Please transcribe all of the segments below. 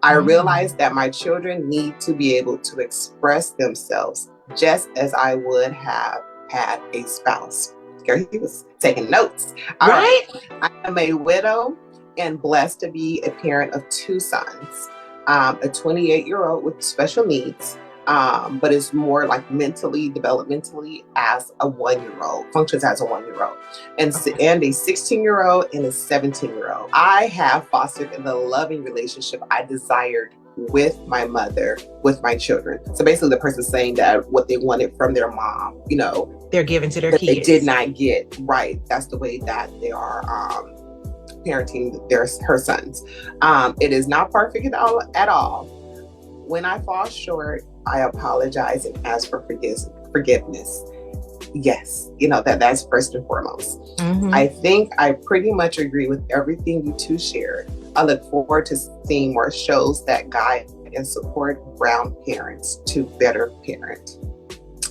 I realized that my children need to be able to express themselves just as I would have had a spouse. Girl, he was taking notes. All right. I am a widow and blessed to be a parent of two sons, a 28-year-old with special needs, but is more like mentally, developmentally as a 1-year-old, functions as a 1-year-old, and a 16-year-old and a 17-year-old. I have fostered the loving relationship I desired with my mother, with my children. So basically the person saying that what they wanted from their mom, they're giving to their kids. They did not get, right. That's the way that they are parenting her sons. It is not perfect at all. When I fall short, I apologize and ask for forgiveness. Yes, that's first and foremost. Mm-hmm. I think I pretty much agree with everything you two shared. I look forward to seeing more shows that guide and support brown parents to better parent.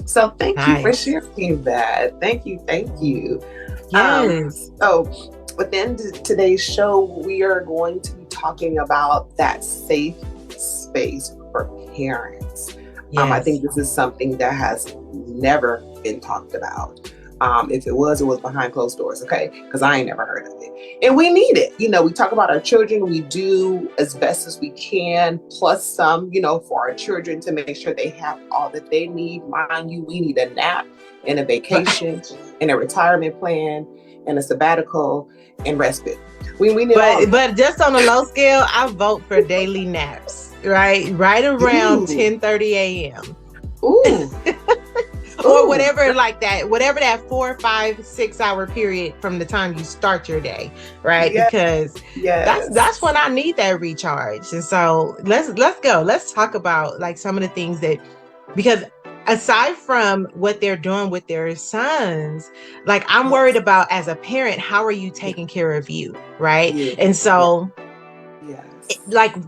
So thank you for sharing that. Thank you. Yes. So within today's show, we are going to be talking about that safe space for parents. Yes. I think this is something that has never been talked about. If it was behind closed doors, okay? Because I ain't never heard of it. And we need it. We talk about our children. We do as best as we can, plus some, for our children to make sure they have all that they need. Mind you, we need a nap and a vacation and a retirement plan and a sabbatical and respite. We need but just on a low scale, I vote for daily naps, right around 10:30 a.m. Ooh. Or whatever that 4, 5, 6 hour period from the time you start your day, right? Yes. Because that's when I need that recharge. And so let's go. Let's talk about like some of the things because aside from what they're doing with their sons, like I'm worried about as a parent, how are you taking care of you, right? Yeah. And so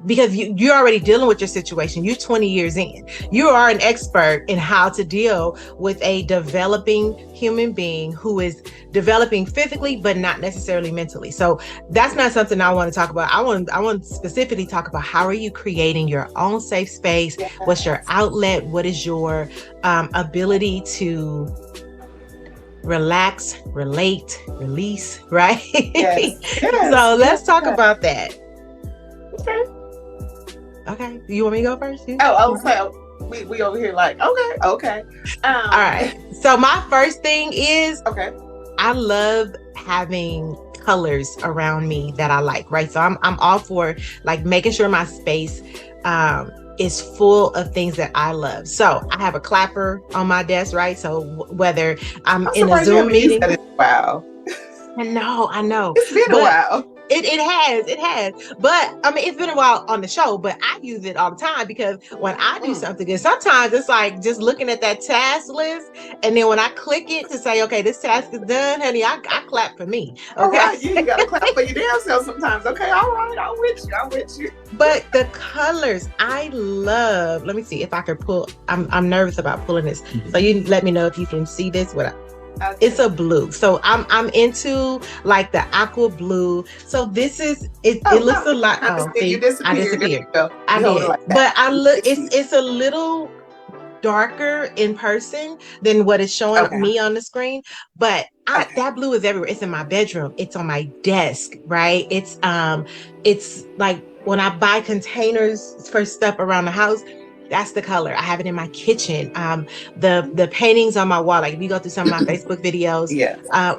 because you're already dealing with your situation. You're 20 years in. You are an expert in how to deal with a developing human being who is developing physically, but not necessarily mentally. So that's not something I want to talk about. I want to specifically talk about how are you creating your own safe space? Yes. What's your outlet? What is your ability to relax, relate, release, right? Yes. So let's talk about that. Okay. You want me to go first? Okay. We over here like, okay. All right. So my first thing is, I love having colors around me that I like, right? So I'm all for like making sure my space is full of things that I love. So I have a clapper on my desk, right? So whether I'm in a Zoom meeting. Wow. I know. It's been a while. It has. But I mean, it's been a while on the show, but I use it all the time because when I do something good, sometimes it's like just looking at that task list. And then when I click it to say, okay, this task is done, honey, I clap for me. Okay. All right, you got to clap for your damn self sometimes. Okay. All right. I'm with you. But the colors I love, let me see if I can pull, I'm nervous about pulling this. So you let me know if you can see this. It's a blue. So I'm into like the aqua blue. So this is it looks a lot. I disappeared. I did. But it's a little darker in person than what is showing me on the screen. But that blue is everywhere. It's in my bedroom. It's on my desk, right? It's like when I buy containers for stuff around the house, that's the color. I have it in my kitchen. The paintings on my wall, like if you go through some of my Facebook videos,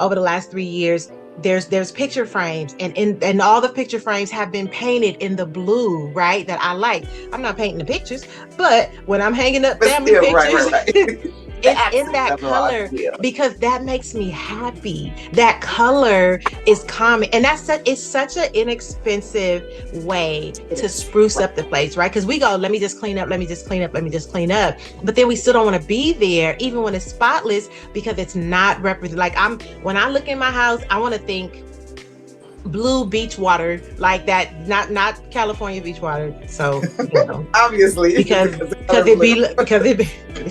over the last 3 years, there's picture frames and all the picture frames have been painted in the blue, right? That I like. I'm not painting the pictures, but when I'm hanging up family pictures, right. It's in that color because that makes me happy. That color is calming, and it's such an inexpensive way to spruce up the place, right? Because we go, let me just clean up, but then we still don't want to be there, even when it's spotless, because it's not represented. Like when I look in my house, I want to think blue beach water, like that, not California beach water. So obviously because it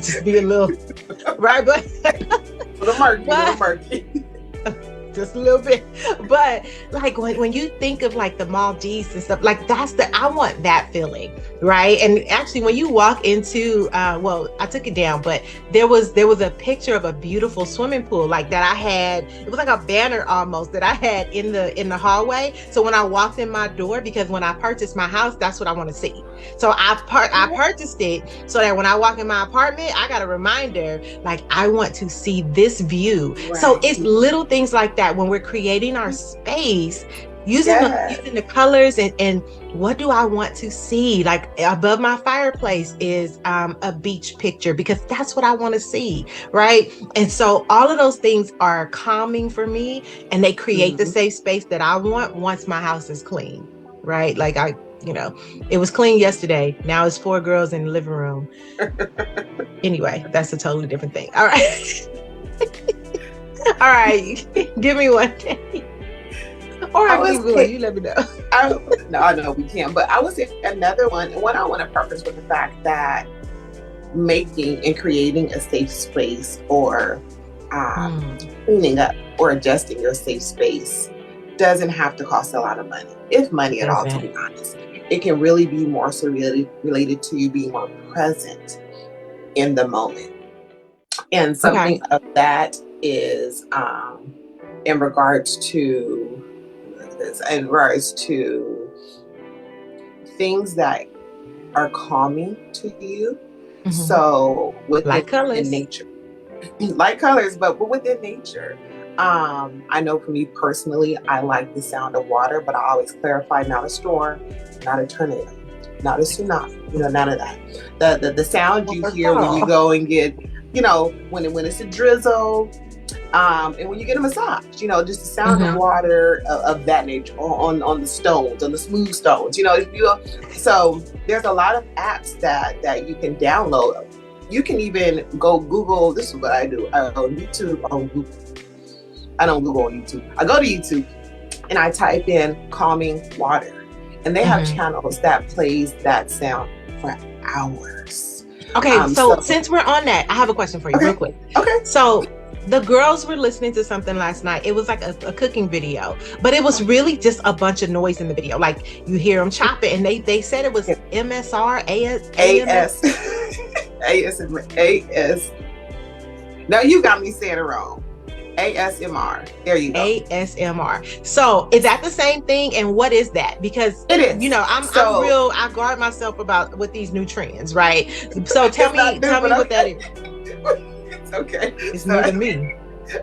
just be a little right, but a little murky. just a little bit. But like when you think of like the Maldives and stuff, like I want that feeling, right? And actually, when you walk into, well, I took it down, but there was a picture of a beautiful swimming pool like that I had. It was like a banner almost that I had in the hallway. So when I walked in my door, because when I purchased my house, that's what I want to see. So I purchased it so that when I walk in my apartment, I got a reminder, like I want to see this view. Right. So it's little things like that when we're creating our space, using the colors and what do I want to see? Like above my fireplace is a beach picture because that's what I want to see, right? And so all of those things are calming for me, and they create the safe space that I want once my house is clean, right? Like it was clean yesterday. Now it's 4 girls in the living room. Anyway, that's a totally different thing. All right. All right. Give me one day. Or I keep going. You let me know. I know we can. But I would say another one I want to preface with the fact that making and creating a safe space or cleaning up or adjusting your safe space doesn't have to cost a lot of money, if money at all, to be honest. It can really be more so related to you being more present in the moment. And something of that is in regards to things that are calming to you. So within colors. Nature, like colors, but within nature. I know for me personally, I like the sound of water, but I always clarify, not a storm, not a tornado, not a tsunami, none of that. The sound you hear when you go and get, when it's a drizzle, and when you get a massage, just the sound of water of that nature on the stones, on the smooth stones, so there's a lot of apps that you can download. You can even go Google. This is what I do. I go YouTube on Google. I don't Google on YouTube. I go to YouTube and I type in calming water, and they have channels that plays that sound for hours. Okay, so since we're on that, I have a question for you real quick. Okay. So the girls were listening to something last night. It was like a cooking video, but it was really just a bunch of noise in the video. Like you hear them chop it, and they said it was MSR, AS. No, you got me saying it wrong. ASMR. There you go. ASMR. So is that the same thing? And what is that? Because it is. I guard myself with these new trends, right? So tell me what that is. It's okay. It's new to me.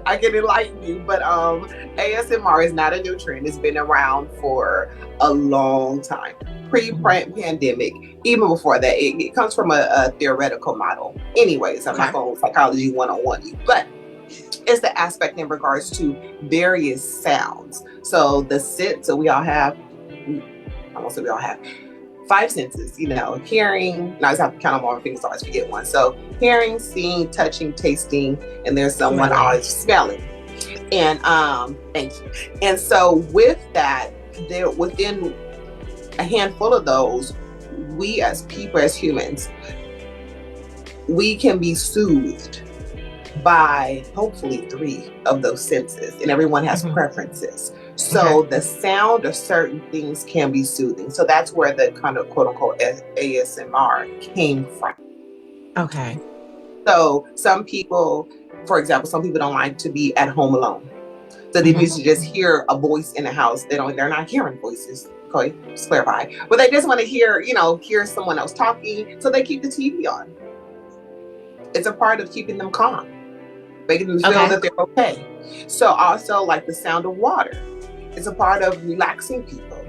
I can enlighten you, but ASMR is not a new trend. It's been around for a long time. Pre-pandemic, even before that, it comes from a theoretical model. Anyways, I'm not going psychology 101 you, but it's the aspect in regards to various sounds. So the sense that we all have 5 senses, hearing. Now I just have to count them all things, so I always forget one. So hearing, seeing, touching, tasting, and there's someone always smelling. And thank you. And so with that, there within a handful of those, we as people, as humans, we can be soothed by hopefully 3 of those senses, and everyone has preferences. So the sound of certain things can be soothing. So that's where the kind of quote unquote ASMR came from. Okay. So some people, for example, don't like to be at home alone. So they used to just hear a voice in the house. They're not hearing voices. Okay, just clarify. But they just want to hear someone else talking. So they keep the TV on. It's a part of keeping them calm, making them feel that they're okay. So also like the sound of water. It's a part of relaxing people.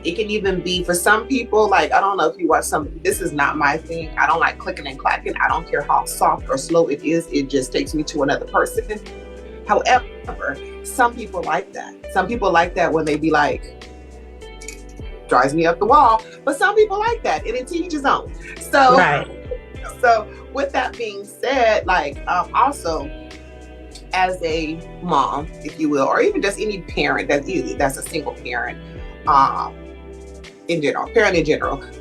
It can even be for some people, like, I don't know if you watch this is not my thing. I don't like clicking and clacking. I don't care how soft or slow it is. It just takes me to another person. However, some people like that. Some people like that when they be like, drives me up the wall. But some people like that, and it teach his own. So, so with that being said, like, also, as a mom, if you will, or even just any parent that's a single parent, in general,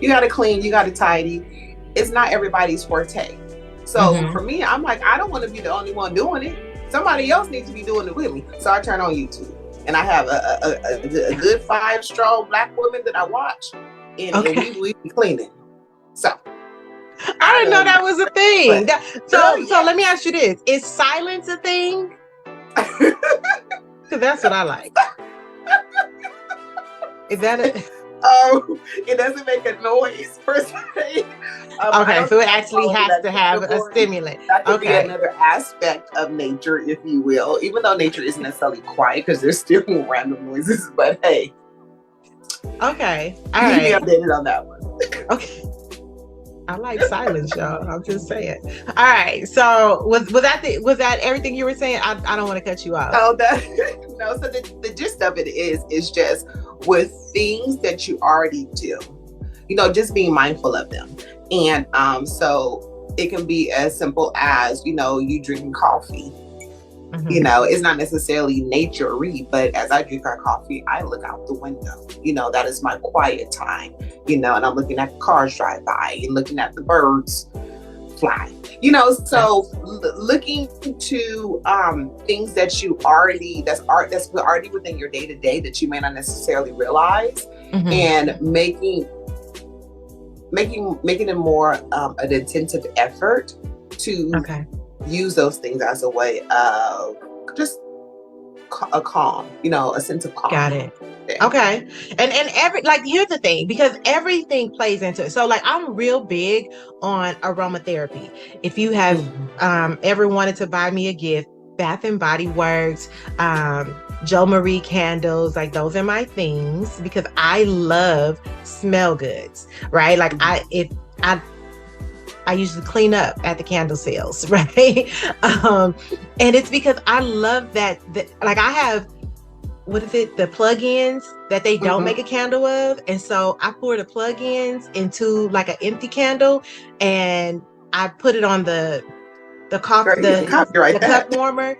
you got to clean, you got to tidy. It's not everybody's forte. So for me, I'm like, I don't want to be the only one doing it. somebody else needs to be doing it with me. So I turn on YouTube, and I have a good 5 strong Black women that I watch, and we be cleaning. So I didn't know that was a thing. So let me ask you this: is silence a thing? Because that's what I like. Is that it? It doesn't make a noise per se. Okay, so it actually has to have a stimulant. That could be another aspect of nature, if you will, even though nature isn't necessarily quiet because there's still random noises. But hey, okay, all right, keep me updated on that one. Okay, I like silence, y'all. I'm just saying. All right, so was that everything you were saying? I don't want to cut you off. Oh, no. So the gist of it is just with things that you already do, just being mindful of them. And so it can be as simple as, you drinking coffee. Mm-hmm. It's not necessarily nature-y, but as I drink our coffee, I look out the window. That is my quiet time, and I'm looking at the cars drive by and looking at the birds fly. So looking to things that you already that's already within your day-to-day that you may not necessarily realize, mm-hmm. and making it more an intensive effort to use those things as a way of just a calm, a sense of calm. Got it. Okay. And here's the thing, because everything plays into it. So I'm real big on aromatherapy. If you have ever wanted to buy me a gift, Bath and Body Works, Jo Marie candles, those are my things because I love smell goods, right? I usually clean up at the candle sales, right? And it's because I love that I have, the plug-ins that they don't make a candle of. And so I pour the plug-ins into an empty candle and I put it on the cup warmer.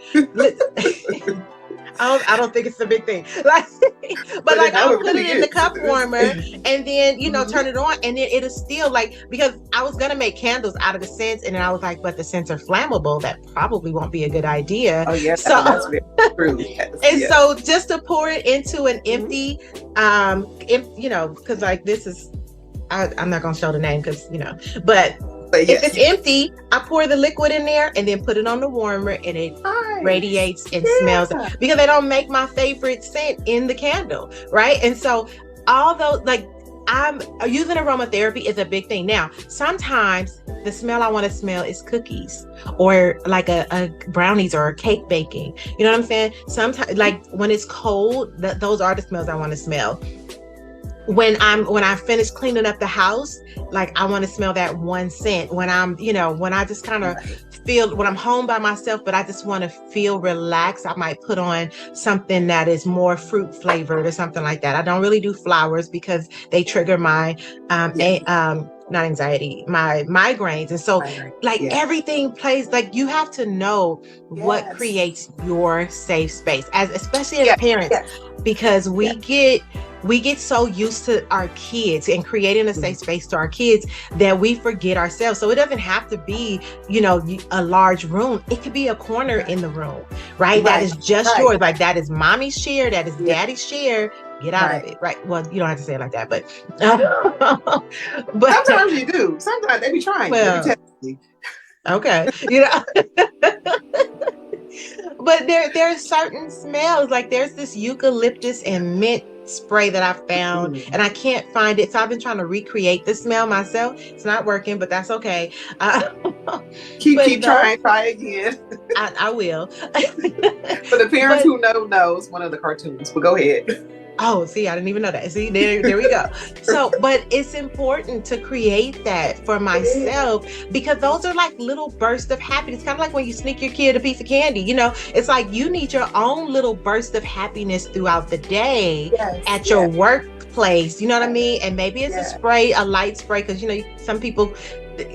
I don't think it's a big thing. But I'll put it in the cup warmer and then, turn it on, and then it'll still because I was going to make candles out of the scents, and then I was like, but the scents are flammable. That probably won't be a good idea. Oh, yeah. So, that's very true. Yes, and so just to pour it into an empty, because this is, I'm not going to show the name because, but yes. If it's empty, I pour the liquid in there and then put it on the warmer, and it radiates and smells. Because they don't make my favorite scent in the candle, right? And so although I'm using aromatherapy is a big thing. Now, sometimes the smell I want to smell is cookies or a brownies or a cake baking. You know what I'm saying? Sometimes when it's cold, those are the smells I want to smell. When I finish cleaning up the house, I want to smell that one scent. When I'm, when I just kind of feel, when I'm home by myself, but I just want to feel relaxed, I might put on something that is more fruit flavored or something like that. I don't really do flowers because they trigger my, not anxiety, my migraines. And so everything plays, you have to know what creates your safe space, especially as parents, because we get so used to our kids and creating a safe space to our kids that we forget ourselves. So it doesn't have to be, a large room. It could be a corner in the room, right? That is just yours. That is mommy's share. That is daddy's share. Get out of it, right? Well, you don't have to say it like that, but sometimes you do. Sometimes they be trying. Well, okay, but there are certain smells. There's this eucalyptus and mint spray that I found, and I can't find it, so I've been trying to recreate the smell myself. It's not working, but that's okay. Keep trying. Try again. I will. For the parents who knows one of the cartoons, but go ahead. Oh, see, I didn't even know that. See, there we go. So, but it's important to create that for myself because those are little bursts of happiness. Kind of like when you sneak your kid a piece of candy, it's you need your own little burst of happiness throughout the day at your workplace. You know what I mean? And maybe it's a spray, a light spray, because, some people,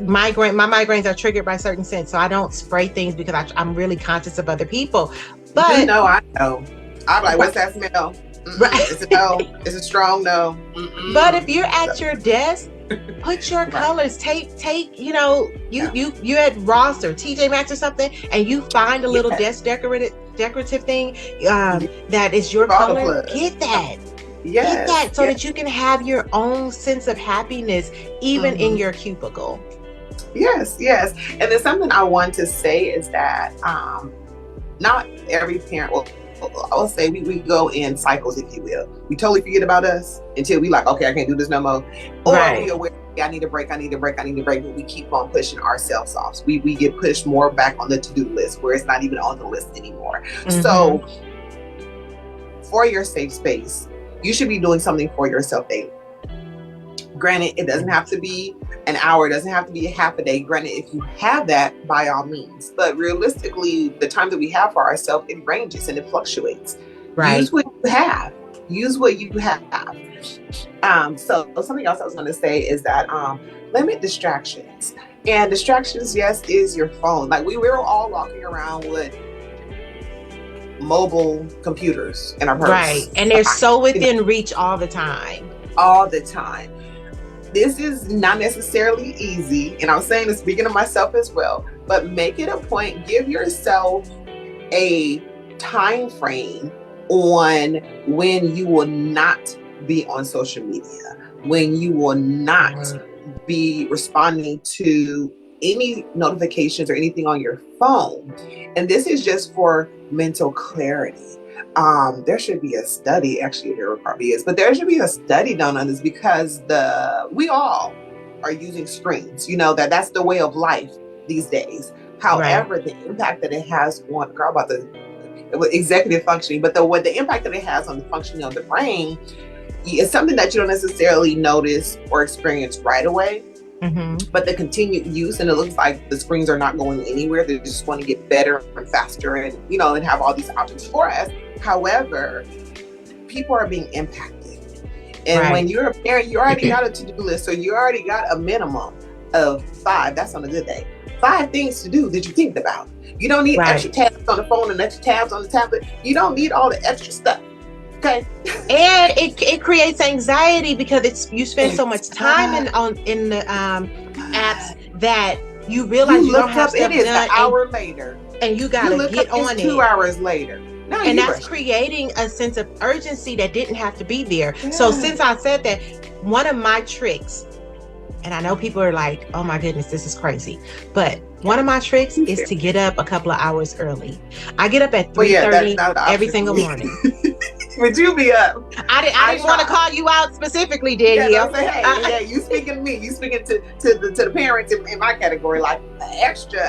my migraines are triggered by certain scents. So I don't spray things because I'm really conscious of other people. But I know. I'm like, what's that smell? Right. It's a no. It's a strong no. But if you're at your desk Put your colors. Take. You know, you at Ross or TJ Maxx or something, and you find a little desk decorative thing that is your color. Get that. Get that so that you can have your own sense of happiness, even in your cubicle. Yes. And then something I want to say is that not every parent will. I'll say we go in cycles, if you will. We totally forget about us until we like, okay, I can't do this no more. Or we aware, I need a break, but we keep on pushing ourselves off. We get pushed more back on the to-do list where it's not even on the list anymore. So for your safe space, you should be doing something for yourself daily. Granted, it doesn't have to be an hour, it doesn't have to be a half a day. Granted, if you have that, by all means. But realistically, the time that we have for ourselves, it ranges and it fluctuates. Right. Use what you have. So something else I was going to say is that limit distractions. And distractions, yes, is your phone. Like we're all walking around with mobile computers in our purse. Right. And they're so within reach all the time. This is not necessarily easy, and I'm saying this speaking of myself as well, but make it a point, give yourself a time frame on when you will not be on social media, when you will not be responding to any notifications or anything on your phone. And this is just for mental clarity. There should be a study, actually there probably is, but there should be a study done on this because we all are using screens. You know, that's the way of life these days. However, the impact that it has on the executive functioning, but the impact that it has on the functioning of the brain is something that you don't necessarily notice or experience right away. But the continued use, and it looks like the screens are not going anywhere. They just want to get better and faster and, and have all these options for us. However, people are being impacted. And when you're a parent, you already got a to-do list. So you already got a minimum of 5. That's on a good day. 5 things to do that you think about. You don't need extra tabs on the phone and extra tabs on the tablet. You don't need all the extra stuff. Okay. And it creates anxiety because you spend so much time in the apps that you realize you don't have stuff done. An hour later. And you gotta get on it. 2 hours later. And that's creating a sense of urgency that didn't have to be there. Yeah. So since I said that, one of my tricks, and I know people are like, oh my goodness, this is crazy. But one of my tricks is to get up a couple of hours early. I get up at 3:30 every single morning. Would you be up? I didn't want to call you out specifically, did you? Hey, you speaking to me. You speaking to the parents in my category, like an extra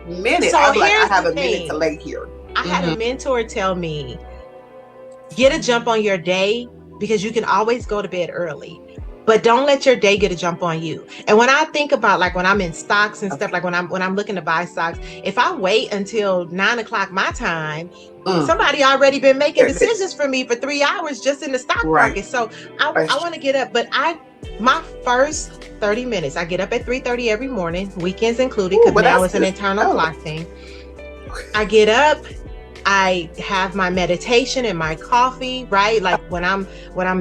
minute. So I have a minute to lay here. I had a mentor tell me, get a jump on your day because you can always go to bed early. But don't let your day get a jump on you. And when I think about like when I'm in stocks and stuff, like when I'm looking to buy stocks, if I wait until 9:00 my time, somebody already been making decisions for me for 3 hours just in the stock market. So I want to get up, but my first 30 minutes, I get up at 3:30 every morning, weekends included, because now it's an internal clock thing. I get up, I have my meditation and my coffee, right? Like when I'm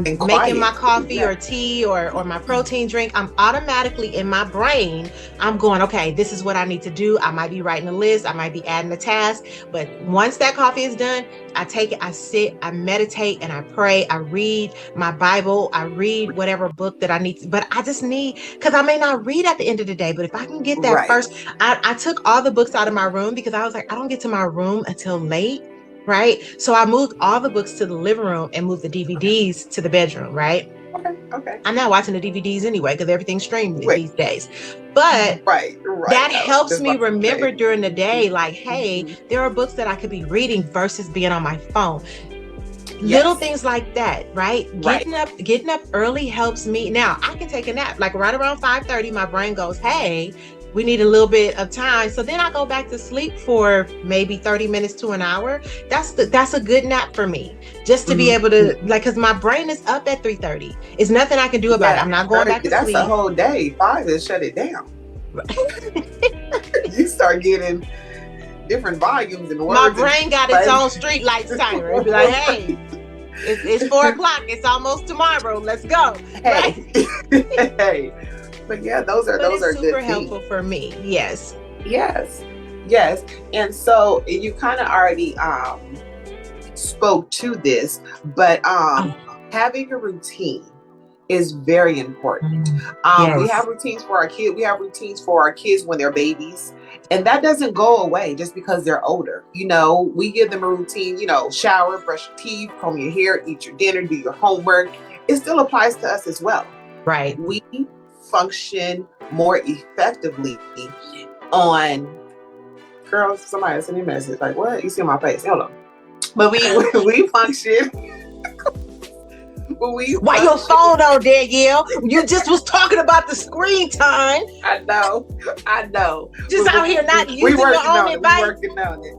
making my coffee or tea or my protein drink, I'm automatically in my brain, I'm going, okay, this is what I need to do. I might be writing a list, I might be adding a task, but once that coffee is done, I take it, I sit, I meditate, and I pray. I read my Bible, I read whatever book that I need to, but I just need, because I may not read at the end of the day, but if I can get that first, I took all the books out of my room because I was like, I don't get to my room until late. Right. So I moved all the books to the living room and moved the DVDs to the bedroom. Right. Okay. I'm not watching the DVDs anyway because everything's streamed these days. But that helps me remember during the day, like, hey, there are books that I could be reading versus being on my phone. Little things like that, right? Getting up early helps me. Now I can take a nap. Like right around 5:30, my brain goes, hey, we need a little bit of time. So then I go back to sleep for maybe 30 minutes to an hour. That's a good nap for me. Just to be able to, like, because my brain is up at 3:30. It's nothing I can do about it. I'm not going back to sleep. That's a whole day. 5 is shut it down. You start getting different volumes and words. My brain got its own street lights timer. It'd be like, hey, It's 4:00. It's almost tomorrow. Let's go. Hey, right? Hey. But yeah, those are super helpful for me. Yes. And so you kind of already spoke to this, but having a routine is very important. We have routines for our kids. We have routines for our kids when they're babies, and that doesn't go away just because they're older. We give them a routine. Shower, brush your teeth, comb your hair, eat your dinner, do your homework. It still applies to us as well. Right. We function more effectively on. Girls, somebody sent me a message like, "What? You see my face? Hold on." But we function. Why your phone on, Danielle? You just was talking about the screen time. I know. Just out here not using your own advice. We're working on it.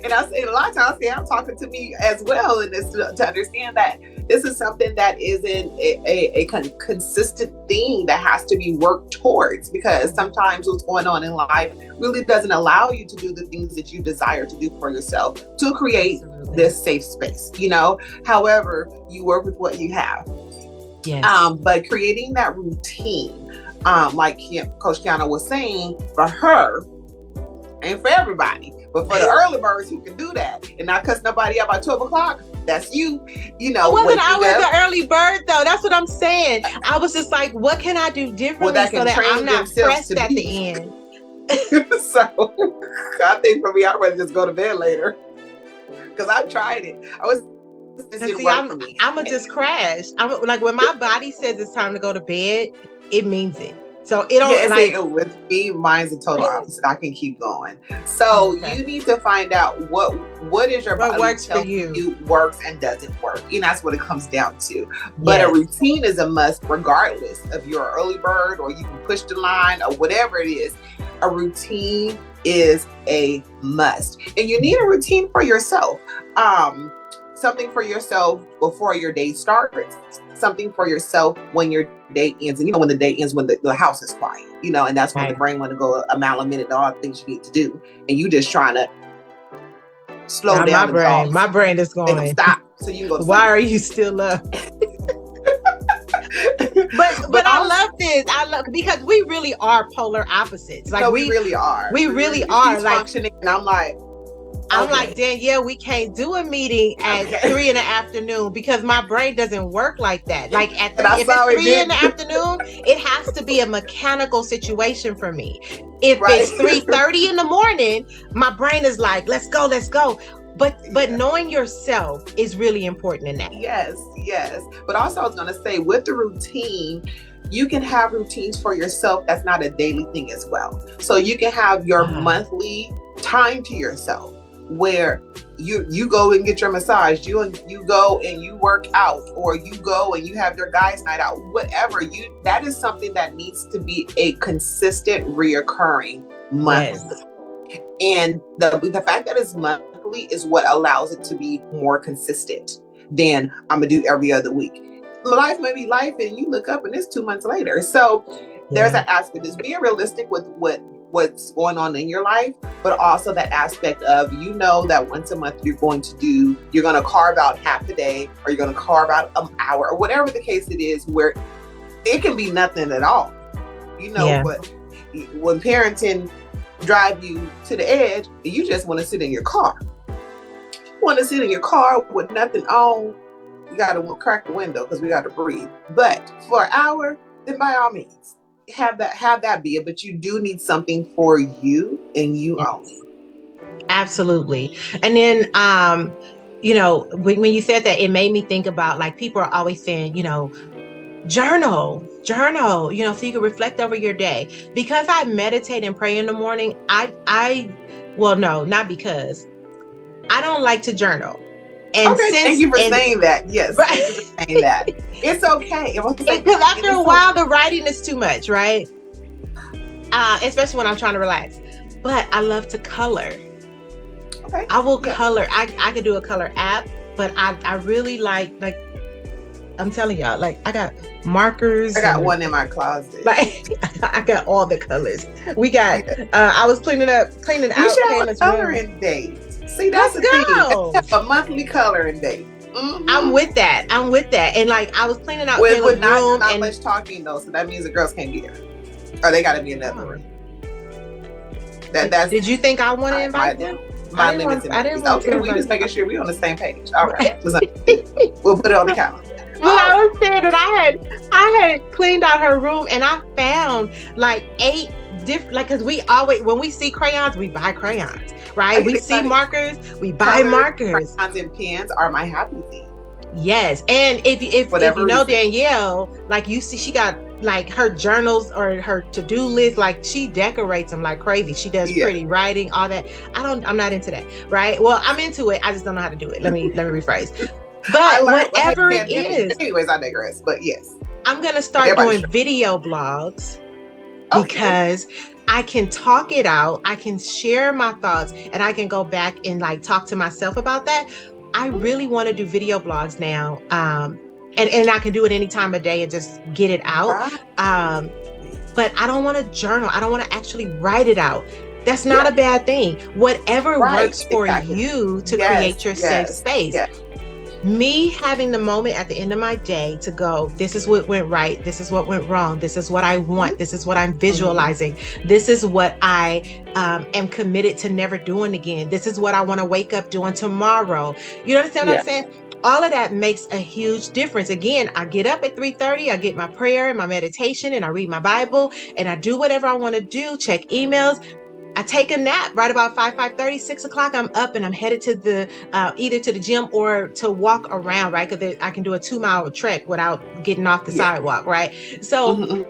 And I say a lot of times, I'm talking to me as well in this to understand that this is something that isn't a consistent thing that has to be worked towards, because sometimes what's going on in life really doesn't allow you to do the things that you desire to do for yourself to create this safe space. However, you work with what you have. Yes. But creating that routine, like Coach Kiana was saying, for her and for everybody. But for the early birds who can do that and not cuss nobody out by 12 o'clock, that's you. I wasn't the early bird though. That's what I'm saying. I was just like, what can I do differently so that I'm not pressed at the end? So I think for me, I'd rather just go to bed later, because I've tried it. I'm gonna just crash. I'm like, when my body says it's time to go to bed, it means it. So it don't with me, mine's the total opposite. I can keep going. So you need to find out what is your body works for you, works and doesn't work. And that's what it comes down to. But a routine is a must, regardless of you're an early bird or you can push the line or whatever it is. A routine is a must. And you need a routine for yourself. Something for yourself before your day starts, something for yourself when your day ends. And when the day ends, when the house is quiet, and that's when the brain want to go a mile a minute, all the things you need to do. And you just trying to slow down. My brain is going, stop. So you go. Why are you still up? But I love this. Because we really are polar opposites. Like we really are. We really are. Like functioning, and I'm like, Danielle, we can't do a meeting at 3 p.m. because my brain doesn't work like that. Like if it's 3 p.m, it has to be a mechanical situation for me. If it's 3:30 a.m, my brain is like, let's go. But knowing yourself is really important in that. Yes. But also I was going to say, with the routine, you can have routines for yourself that's not a daily thing as well. So you can have your monthly time to yourself, where you go and get your massage, you go and you work out, or you go and you have your guys' night out, whatever. That is something that needs to be a consistent, reoccurring monthly. Yes. And the fact that it's monthly is what allows it to be more consistent than I'm gonna do every other week. Life may be life, and you look up and it's 2 months later. So there's an aspect. Is being realistic with what's going on in your life, but also that aspect of, that once a month you're going to carve out half the day, or you're going to carve out an hour, or whatever the case it is, where it can be nothing at all, but when parenting drive you to the edge, you just want to sit in your car. You want to sit in your car with nothing on. You got to crack the window because we got to breathe. But for an hour, then by all means, have that be it. But you do need something for you and you only. Absolutely. And then when you said that, it made me think about, like, people are always saying, journal, so you can reflect over your day. Because I meditate and pray in the morning, not because I don't like to journal. And thank you for saying that. Yes, right. Thank you for saying that. It's okay. Because after a while, the writing is too much, right? Especially when I'm trying to relax. But I love to color. Okay. I will color. I could do a color app, but I really like I'm telling y'all, like, I got markers. I got one in my closet. Like, I got all the colors. We got. I was cleaning out. We should have a coloring date. See, that's the thing. A monthly coloring date. I'm with that. And like I was cleaning out with room not and much talking though, so that means the girls can't be there, or they got to be in another room. That's. Did you think I want to invite them? My limits. Okay, we just making sure we on the same page. All right, we'll put it on the calendar. Well, I was saying that I had cleaned out her room and I found like 8 different, like, because we always, when we see crayons, we buy crayons, right? We see markers, we buy markers. Crayons and pens are my happy thing. Yes, and if you know Danielle, like you see, she got like her journals or her to-do list, like she decorates them like crazy. She does pretty writing, all that. I'm not into that, right? Well, I'm into it. I just don't know how to do it. Let me rephrase. But whatever it is. Anyways, I digress. But yes. I'm going to start doing video blogs because I can talk it out. I can share my thoughts and I can go back and like talk to myself about that. I really want to do video blogs now. And I can do it any time of day and just get it out. But I don't want to journal. I don't want to actually write it out. That's not a bad thing. Whatever works for you to create your safe space. Me having the moment at the end of my day to go, this is what went right, this is what went wrong, this is what I want, this is what I'm visualizing, this is what I am committed to never doing again, this is what I want to wake up doing tomorrow. You understand what I'm saying? All of that makes a huge difference. Again, I get up at 3:30, I get my prayer and my meditation, and I read my Bible, and I do whatever I want to do, check emails. I take a nap right about 5:30, 6 o'clock. I'm up and I'm headed to the either to the gym or to walk around, right? Because I can do a 2-mile trek without getting off the sidewalk, right? So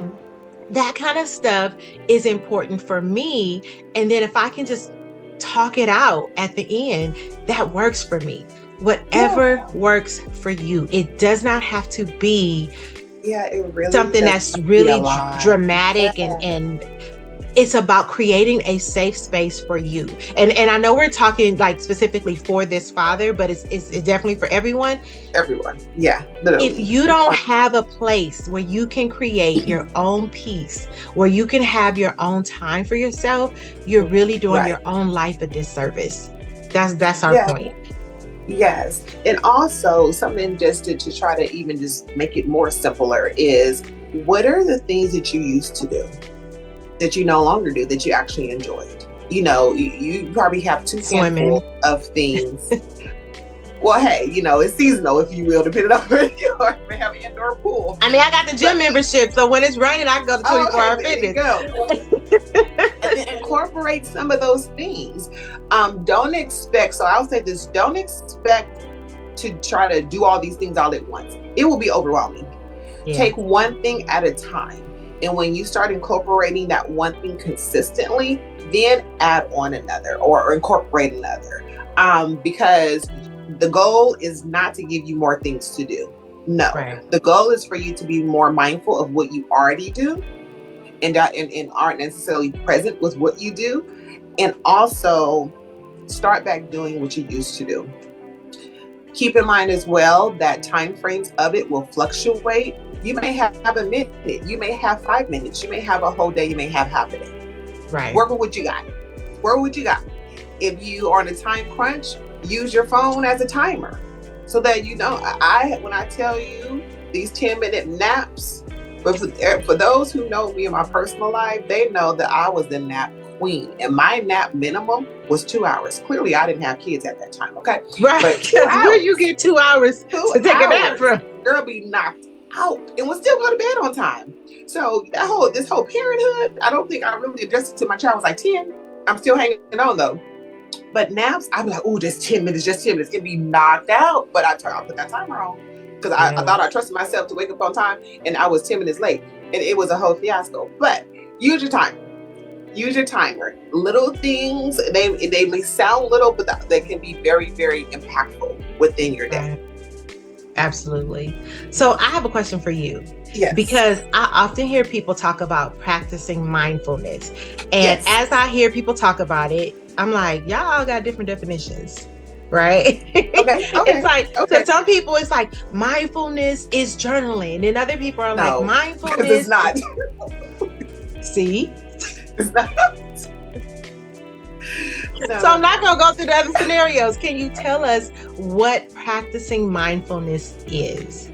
that kind of stuff is important for me. And then if I can just talk it out at the end, that works for me. Whatever works for you. It does not have to be it really something that's really dramatic and it's about creating a safe space for you. And I know we're talking like specifically for this father, but it's definitely for everyone. Everyone. Yeah. Literally. If you don't have a place where you can create your own peace, where you can have your own time for yourself, you're really doing your own life a disservice. That's our point. Yes. And also something just to try to even just make it more simpler is, what are the things that you used to do that you no longer do that you actually enjoyed? You know, you probably have 2 handfuls of things. Well, hey, you know, it's seasonal, if you will, depending on where you are. You may have an indoor pool. I mean, I got the gym membership, so when it's raining, I can go to 24-hour fitness. And then incorporate some of those things. Don't expect, so I'll say this, don't expect to try to do all these things all at once. It will be overwhelming. Take one thing at a time. And when you start incorporating that one thing consistently, then add on another or incorporate another. Because the goal is not to give you more things to do. No, the goal is for you to be more mindful of what you already do and aren't necessarily present with what you do. And also start back doing what you used to do. Keep in mind as well that time frames of it will fluctuate. You may have a minute, you may have 5 minutes, you may have a whole day, you may have half a day. Right. Work with what you got. If you are on a time crunch, use your phone as a timer so that you know. When I tell you these 10-minute naps, but for those who know me in my personal life, they know that I was the nap queen, and my nap minimum was 2 hours. Clearly, I didn't have kids at that time. Okay, right? But where you get 2 hours to take a nap from? Girl, be knocked out and would still go to bed on time. So this whole parenthood, I don't think I really addressed it to my child. I was like 10. I'm still hanging on though. But naps, I'd be like, oh, just 10 minutes. It'd be knocked out. But I'll put that timer on because I thought I trusted myself to wake up on time, and I was 10 minutes late, and it was a whole fiasco. But use your timer. Little things, they may sound little, but they can be very, very impactful within your day. Absolutely. So I have a question for you. Yes. Because I often hear people talk about practicing mindfulness. And as I hear people talk about it, I'm like, y'all got different definitions, right? Okay. It's like, so some people, it's like mindfulness is journaling. And other people are like, mindfulness. It's not. See? It's not. So I'm not going to go through the other scenarios. Can you tell us what practicing mindfulness is?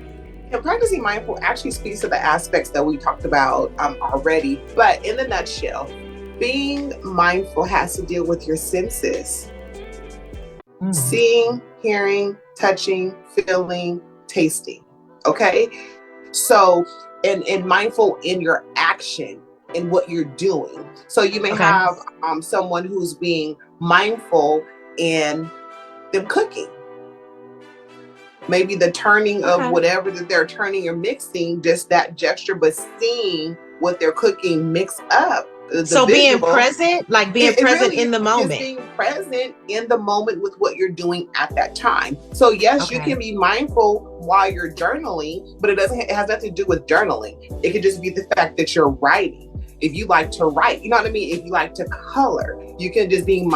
And practicing mindful actually speaks to the aspects that we talked about already. But in a nutshell, being mindful has to deal with your senses. Seeing, hearing, touching, feeling, tasting. Okay? So, and mindful in your action, in what you're doing. So you may have someone who's being mindful in them cooking. Maybe the turning of whatever that they're turning or mixing, just that gesture, but seeing what they're cooking mix up. So being present, like being present really in the moment. Just being present in the moment with what you're doing at that time. So yes, you can be mindful while you're journaling, but it has nothing to do with journaling. It could just be the fact that you're writing. If you like to write, you know what I mean? If you like to color, you can just be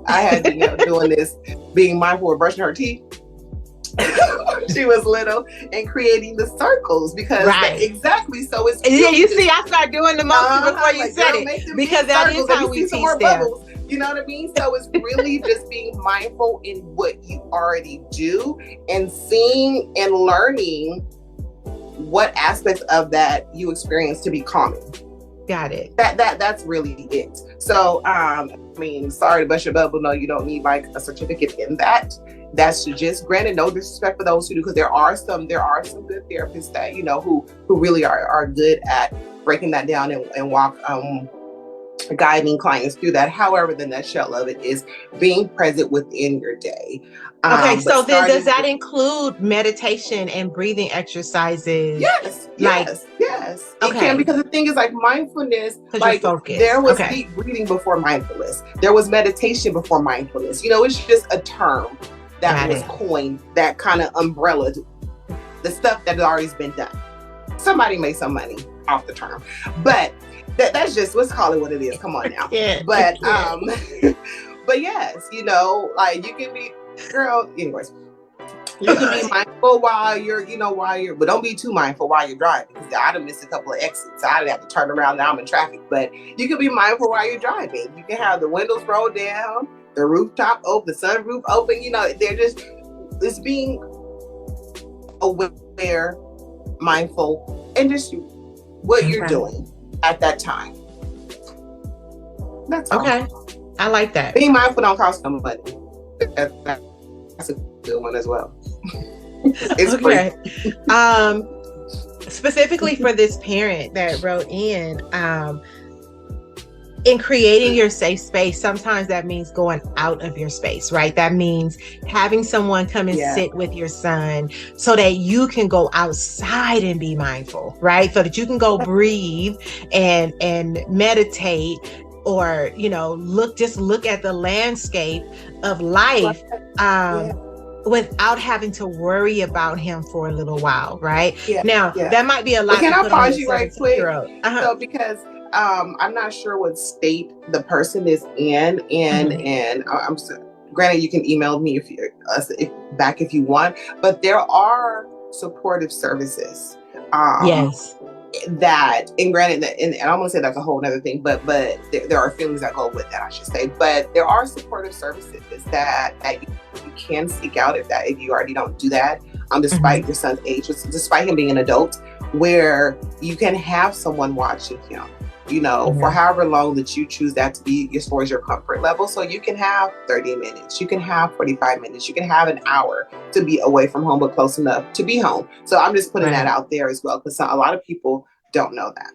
I had doing this, being mindful of brushing her teeth. She was little and creating the circles because exactly. So it's you see, I started doing the motion before you said it because that is how we teach them. You know what I mean? So it's really just being mindful in what you already do and seeing and learning what aspects of that you experience to be calming. Got it. That's really it. So I mean, sorry to bust your bubble. No, you don't need like a certificate in that. That's just, granted, no disrespect for those who do, because there are some good therapists that who really are good at breaking that down and walk guiding clients through that. However, the nutshell of it is being present within your day. Okay, so then does that include meditation and breathing exercises? Yes. It can, because the thing is, like, mindfulness, like there was deep breathing before mindfulness. There was meditation before mindfulness. It's just a term that was coined, that kind of umbrella, the stuff that has already been done. Somebody made some money off the term, but that's just, let's call it what it is. Come on now. But but yes, like you can be, girl. Anyways, you can be mindful while you're, but don't be too mindful while you're driving. Because I'd have missed a couple of exits. I'd have to turn around. Now I'm in traffic. But you can be mindful while you're driving. You can have the windows rolled down, the rooftop open, the sunroof open. They're just being aware, mindful, and just what you're doing at that time. That's all. Okay. I like that. Being mindful don't cost no money. That's a good one as well. It's free. Specifically for this parent that wrote in creating your safe space, sometimes that means going out of your space, right? That means having someone come and sit with your son so that you can go outside and be mindful, right? So that you can go breathe and meditate, or look at the landscape of life without having to worry about him for a little while, right? That might be a lot. Can I pause you right quick? So because I'm not sure what state the person is in, and I'm granted, you can email me if you want, but there are supportive services. That, and granted, and I'm gonna say that's a whole other thing, but there are feelings that go with that, I should say. But there are supportive services that you can seek out if you already don't do that, despite your son's age, despite him being an adult, where you can have someone watching him, for however long that you choose that to be as far as your comfort level. So you can have 30 minutes, you can have 45 minutes, you can have an hour to be away from home, but close enough to be home. So I'm just putting that out there as well, because a lot of people don't know that.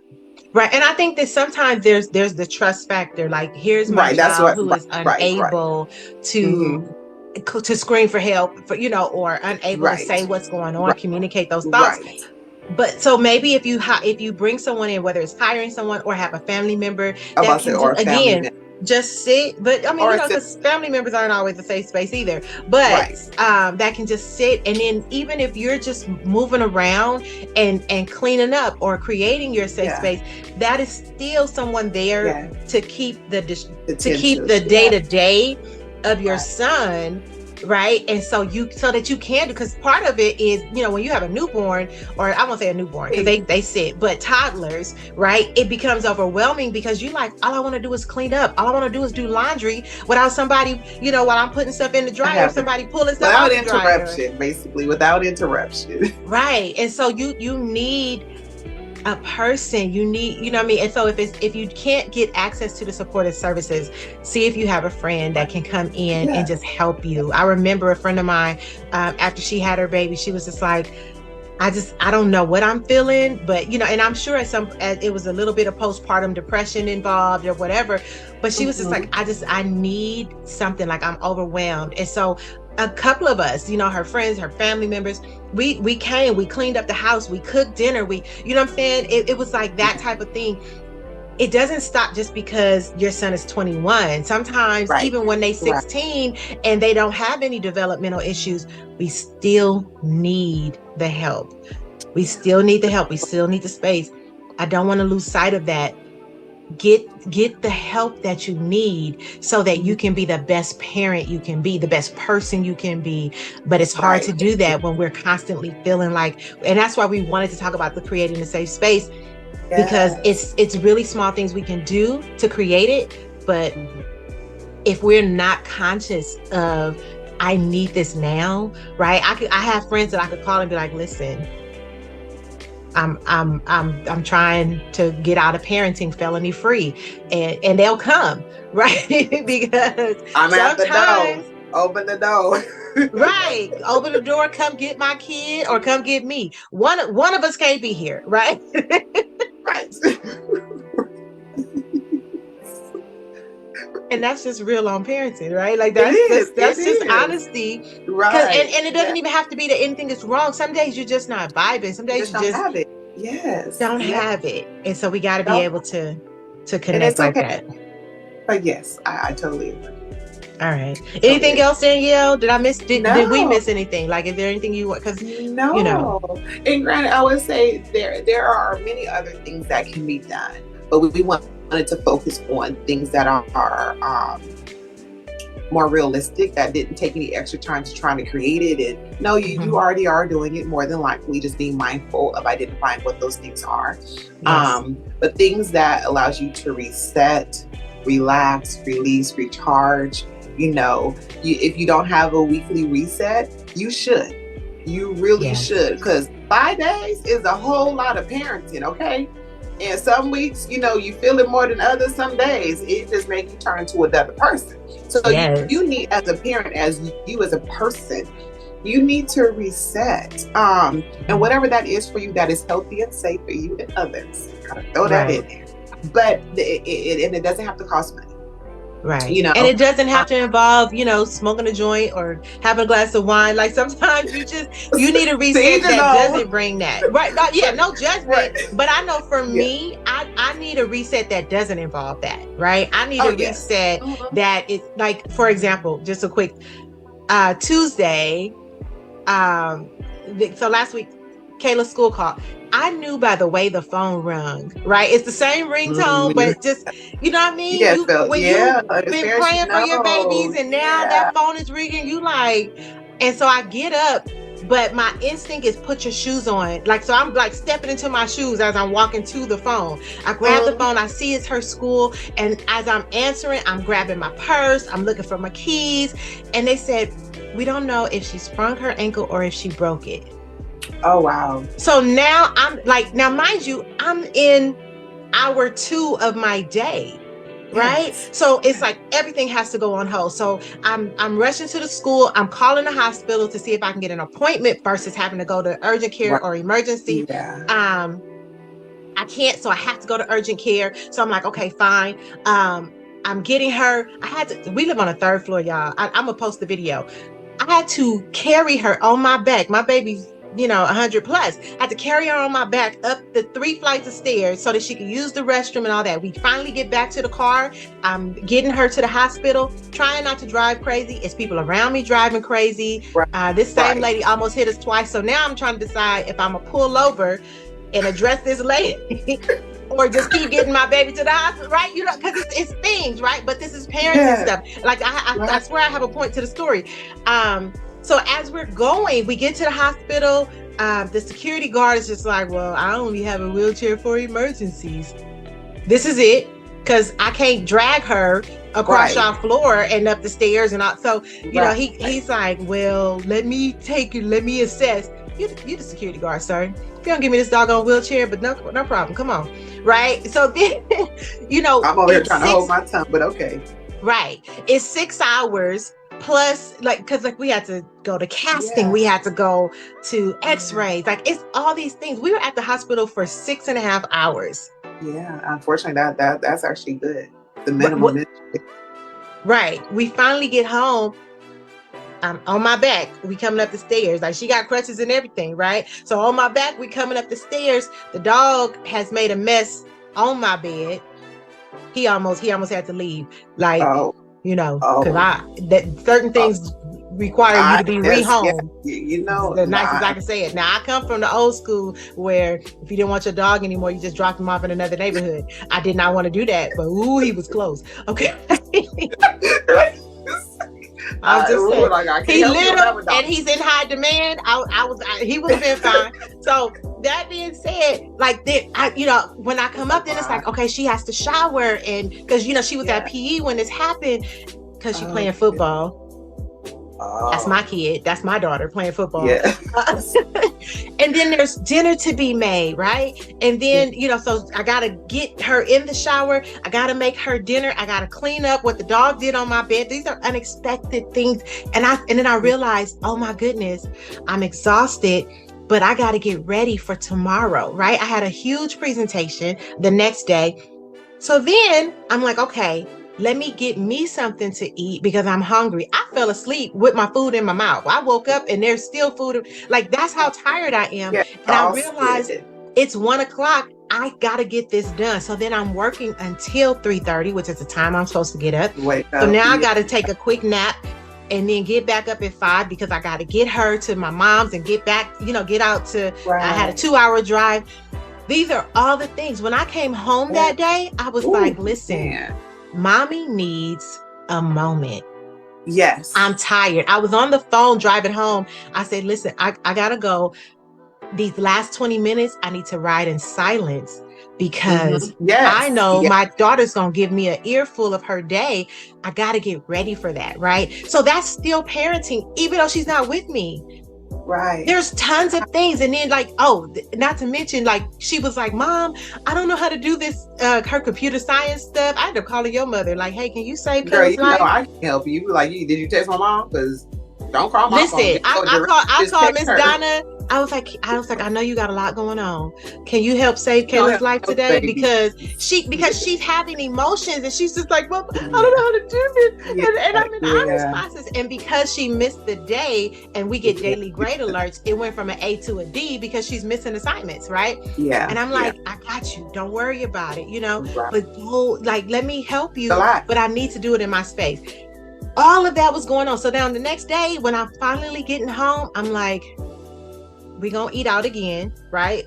Right. And I think that sometimes there's the trust factor. Like, here's my child who is unable to scream for help, or unable to say what's going on, communicate those thoughts. But so maybe if you bring someone in, whether it's hiring someone or have a family member that can just sit. But I mean, because family members aren't always a safe space either. But that can just sit, and then even if you're just moving around and cleaning up or creating your safe space, that is still someone there to keep the day-to-day of your son right? And so that you can, because part of it is, when you have a newborn, or I won't say a newborn because they sit, but toddlers, right? It becomes overwhelming because you like, all I want to do is clean up. All I want to do is do laundry without somebody, while I'm putting stuff in the dryer, somebody pulling stuff out the dryer. Without interruption, basically, without interruption. Right. And so you need a person, you need, and so if you can't get access to the supportive services, see if you have a friend that can come in and just help you. I remember a friend of mine, after she had her baby, she was just like, I don't know what I'm feeling, but and I'm sure it was a little bit of postpartum depression involved or whatever, but she was just like, I need something, like I'm overwhelmed. And so a couple of us, her friends, her family members, we cleaned up the house, we cooked dinner, what I'm saying? It was like that type of thing. It doesn't stop just because your son is 21. Sometimes even when they're 16 and they don't have any developmental issues, we still need the help. We still need the help. We still need the space. I don't want to lose sight of that. Get the help that you need so that you can be the best parent you can be, the best person you can be. But it's hard to do that when we're constantly feeling like, and that's why we wanted to talk about the creating a safe space, because it's really small things we can do to create it. But if we're not conscious of, I need this now, right? I have friends that I could call and be like, listen, I'm trying to get out of parenting felony free, and they'll come, right? Because I'm at the door. Open the door. Right. Open the door, come get my kid or come get me. One of us can't be here, right? Right. And that's just real on parenting, right? Like that's just honesty, right? And it doesn't even have to be that anything is wrong. Some days you're just not vibing. Some days you just have it. Yes, don't have it, and so we got to be able to connect like that. But yes, I totally agree. All right. Anything else, Danielle? Did I miss? Did we miss anything? Like, is there anything you want? Because no. And granted, I would say there are many other things that can be done, but we wanted to focus on things that are more realistic, that didn't take any extra time to try to create it. And no, you already are doing it, more than likely. Just being mindful of identifying what those things are. Yes. But things that allows you to reset, relax, release, recharge. If you don't have a weekly reset, you should. You really should, because 5 days is a whole lot of parenting, okay? And some weeks, you feel it more than others. Some days it just makes you turn to another person. So you need, as a parent, as you as a person, you need to reset. And whatever that is for you, that is healthy and safe for you and others. Gotta throw that in there. But it doesn't have to cost money. Right. And it doesn't have to involve, smoking a joint or having a glass of wine. Like sometimes you need a reset that doesn't bring that. Right. No judgment. Right. But I know for me, I need a reset that doesn't involve that. Right. I need a reset that is like, for example, just a quick Tuesday. So last week, Kayla's school call. I knew by the way the phone rung, right? It's the same ringtone, but just, you know what I mean? Yeah, you've been praying for your babies and now that phone is ringing, you like, and so I get up, but my instinct is put your shoes on. Like, so I'm like stepping into my shoes as I'm walking to the phone. I grab the phone, I see it's her school. And as I'm answering, I'm grabbing my purse, I'm looking for my keys. And they said, we don't know if she sprung her ankle or if she broke it. Oh, wow. So now mind you, I'm in hour 2 of my day, right? Yes. So it's like everything has to go on hold. So I'm rushing to the school. I'm calling the hospital to see if I can get an appointment versus having to go to urgent care or emergency. Yeah. I can't, so I have to go to urgent care. So I'm like, okay, fine. I'm getting her. We live on a 3rd floor, y'all. I'm gonna post the video. I had to carry her on my back. My baby's 100 plus. I had to carry her on my back up the 3 flights of stairs so that she could use the restroom and all that. We finally get back to the car. I'm getting her to the hospital, trying not to drive crazy. It's people around me driving crazy. This same lady almost hit us twice. So now I'm trying to decide if I'm gonna pull over and address this lady or just keep getting my baby to the hospital, right? You know, because it's things, right? But this is parenting stuff. Like I swear I have a point to the story. So as we're going, we get to the hospital. The security guard is just like, well, I only have a wheelchair for emergencies. This is it, because I can't drag her across our floor and up the stairs and all. So, you know, he's like, well, let me assess. You the security guard, sir. If you don't give me this doggone wheelchair, but no problem. Come on. Right. So then, you know, I'm over here trying to hold my tongue, but okay. Right. It's 6 hours plus, like, because like we had to go to casting, we had to go to x-rays, like it's all these things. We were at the hospital for 6.5 hours. Yeah, unfortunately that's actually good. The minimum. Right. We finally get home. I'm on my back. We coming up the stairs. Like she got crutches and everything, right? So on my back, we coming up the stairs. The dog has made a mess on my bed. He almost had to leave. Like, you know, because certain things require you to be rehomed. Yeah, you know, the nicest I can say it. Now I come from the old school where if you didn't want your dog anymore, you just dropped him off in another neighborhood. I did not want to do that, but he was close. Okay. I was just saying, like, he little and he's in high demand. He would have been fine. So that being said, like you know, when I come up, then it's like, okay, she has to shower, and because you know she was at PE when this happened, because she's playing football. That's my kid. That's my daughter playing football. Yeah. And then there's dinner to be made, right? And then, you know, so I got to get her in the shower. I got to make her dinner. I got to clean up what the dog did on my bed. These are unexpected things. And then I realized, oh my goodness, I'm exhausted, but I got to get ready for tomorrow, right? I had a huge presentation the next day. So then I'm like, okay, let me get me something to eat because I'm hungry. I fell asleep with my food in my mouth. I woke up and there's still food. Like, that's how tired I am. Yeah, and I realized it's 1 o'clock. I got to get this done. So then I'm working until 3:30, which is the time I'm supposed to get up. So now I got to take a quick nap and then get back up at 5 because I got to get her to my mom's and get back, you know, get out to, I had a 2-hour drive. These are all the things. When I came home that day, I was like, listen, mommy needs a moment. Yes. I'm tired. I was on the phone driving home. I said, listen, I gotta go. These last 20 minutes, I need to ride in silence because I know my daughter's gonna give me an earful of her day. I gotta get ready for that, right? So that's still parenting, even though she's not with me. Right. There's tons of things. And then like, not to mention, like, she was like, Mom, I don't know how to do this, her computer science stuff. I had to call your mother, like, hey, can you save Kayla's life? Know I can help you. Like, did you text my mom? Because don't call my phone. Listen, I called Miss Donna. I was like, I know you got a lot going on. Can you help save Kayla's life today? Because she's having emotions and she's just like, well, I don't know how to do this. And I'm in honest process. And because she missed the day and we get daily grade alerts, it went from an A to a D because she's missing assignments, right? Yeah. And I'm like, I got you. Don't worry about it, you know, but like, let me help you, but I need to do it in my space. All of that was going on. So now the next day when I'm finally getting home, I'm like, we gonna eat out again, right?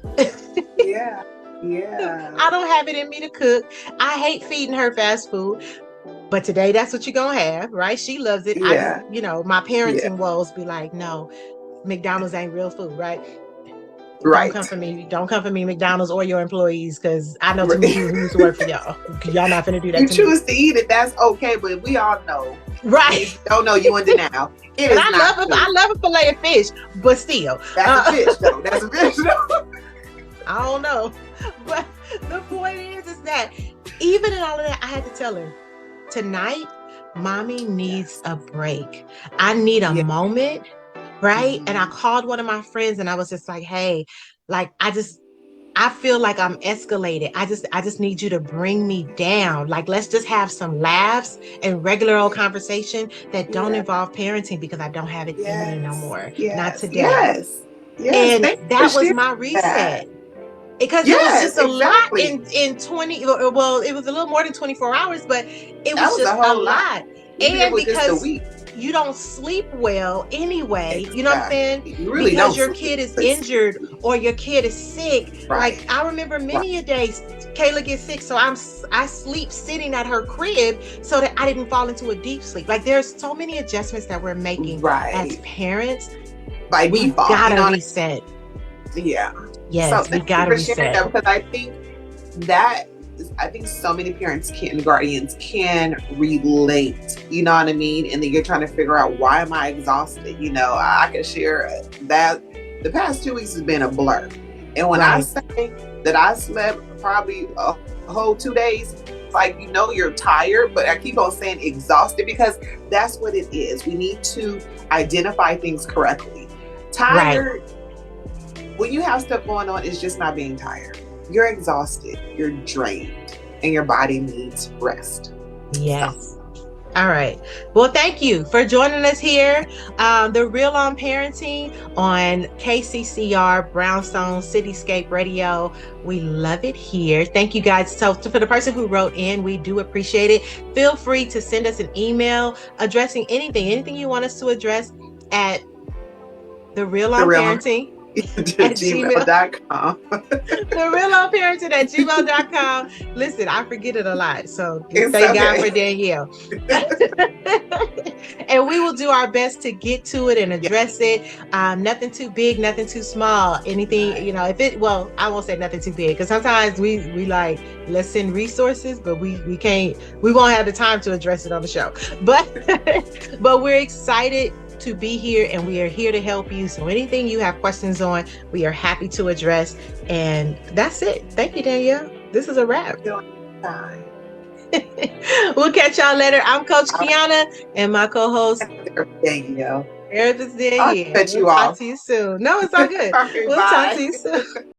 Yeah. I don't have it in me to cook. I hate feeding her fast food, but today that's what you're gonna have, right? She loves it. Yeah. You know, my parenting woes be like, no, McDonald's ain't real food, right? Right. Don't come for me, McDonald's or your employees, because I know too many people who used to work for y'all. Y'all not finna do that. You choose to eat it, that's okay, but we all know. Right. Don't know you in denial. I love a fillet of fish, but still. That's a fish though. That's a fish though. I don't know. But the point is that even in all of that, I had to tell her, tonight, mommy needs a break. I need a moment, right? And I called one of my friends and I was just like, hey, like, I feel like I'm escalated. I just need you to bring me down. Like, let's just have some laughs and regular old conversation that don't involve parenting because I don't have it in me no more. Not today. Yes. And that was my reset. Because it was just a lot in 20, well, it was a little more than 24 hours, but it was just a lot. And because you don't sleep well anyway. Exactly. You know what I'm saying? You really because your kid is injured or your kid is sick. Right. Like, I remember many a days Kayla gets sick, so I sleep sitting at her crib so that I didn't fall into a deep sleep. Like, there's so many adjustments that we're making as parents. By default, gotta reset. Yeah. Yes, we gotta reset. That, because I think so many parents and guardians can relate, you know what I mean? And then you're trying to figure out, why am I exhausted? You know, I can share that the past 2 weeks has been a blur. And when I say that I slept probably a whole 2 days, it's like, you know, you're tired, but I keep on saying exhausted, because that's what it is. We need to identify things correctly. Tired, when you have stuff going on, it's just not being tired. You're exhausted, you're drained, and your body needs rest. Yes. So. All right. Well, thank you for joining us here. The Real on Parenting on KCCR Brownstone Cityscape Radio. We love it here. Thank you guys. So for the person who wrote in, we do appreciate it. Feel free to send us an email addressing anything you want us to address at The Real on Parenting. gmail.com. The Real on Parenting at gmail.com. Listen, I forget it a lot, so thank God for Danielle. And we will do our best to get to it and address it. Nothing too big, nothing too small. Anything, you know, I won't say nothing too big, because sometimes we like, let's send resources, but we won't have the time to address it on the show. But we're excited to be here, and we are here to help you. So anything you have questions on, we are happy to address. And that's it. Thank you, Danielle. This is a wrap. We'll catch y'all later. I'm Coach Kiana, and my co-host Danielle. Therapist Danielle. I'll cut you off. Talk to you soon. No, it's all good. We'll talk to you soon.